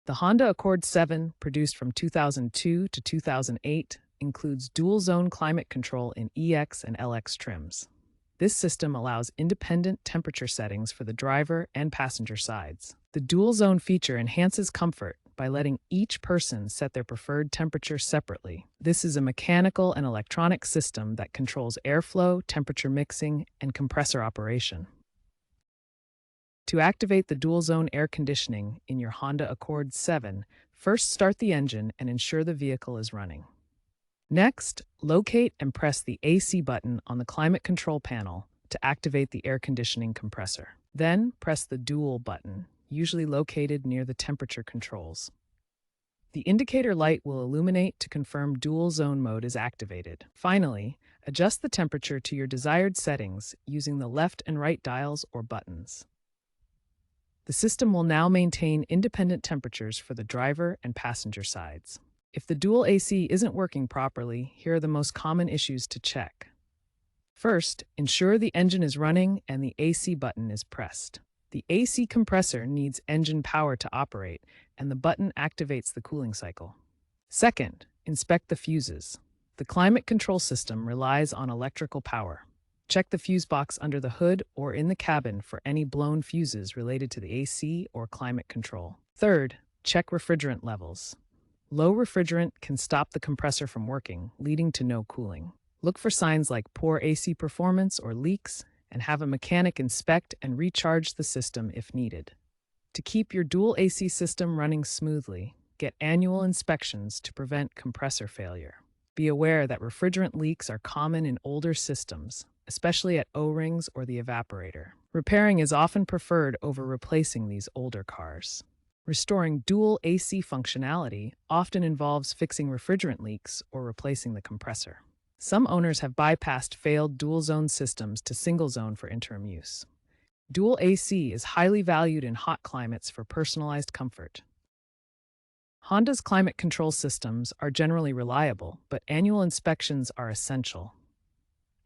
The Honda Accord VII, produced from 2002 to 2008, includes dual-zone climate control in EX and LX trims. This system allows independent temperature settings for the driver and passenger sides. The dual-zone feature enhances comfort by letting each person set their preferred temperature separately. This is a mechanical and electronic system that controls airflow, temperature mixing, and compressor operation. To activate the dual-zone air conditioning in your Honda Accord VII, first start the engine and ensure the vehicle is running. Next, locate and press the AC button on the climate control panel to activate the air conditioning compressor. Then, press the dual button, usually located near the temperature controls. The indicator light will illuminate to confirm dual zone mode is activated. Finally, adjust the temperature to your desired settings using the left and right dials or buttons. The system will now maintain independent temperatures for the driver and passenger sides. If the dual AC isn't working properly, here are the most common issues to check. First, ensure the engine is running and the AC button is pressed. The AC compressor needs engine power to operate, and the button activates the cooling cycle. Second, inspect the fuses. The climate control system relies on electrical power. Check the fuse box under the hood or in the cabin for any blown fuses related to the AC or climate control. Third, check refrigerant levels. Low refrigerant can stop the compressor from working, leading to no cooling. Look for signs like poor AC performance or leaks, and have a mechanic inspect and recharge the system if needed. To keep your dual AC system running smoothly, get annual inspections to prevent compressor failure. Be aware that refrigerant leaks are common in older systems, especially at O-rings or the evaporator. Repairing is often preferred over replacing these older cars. Restoring dual AC functionality often involves fixing refrigerant leaks or replacing the compressor. Some owners have bypassed failed dual-zone systems to single-zone for interim use. Dual AC is highly valued in hot climates for personalized comfort. Honda's climate control systems are generally reliable, but annual inspections are essential.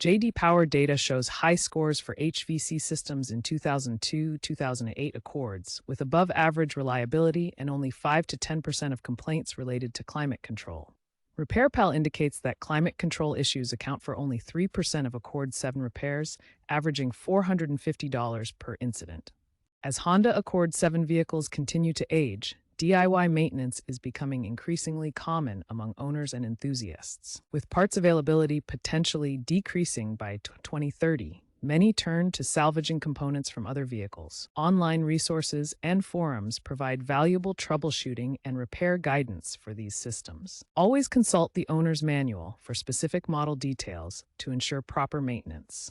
J.D. Power data shows high scores for HVC systems in 2002-2008 Accords, with above-average reliability and only 5 to 10% of complaints related to climate control. RepairPal indicates that climate control issues account for only 3% of Accord VII repairs, averaging $450 per incident. As Honda Accord VII vehicles continue to age, DIY maintenance is becoming increasingly common among owners and enthusiasts. With parts availability potentially decreasing by 2030, many turn to salvaging components from other vehicles. Online resources and forums provide valuable troubleshooting and repair guidance for these systems. Always consult the owner's manual for specific model details to ensure proper maintenance.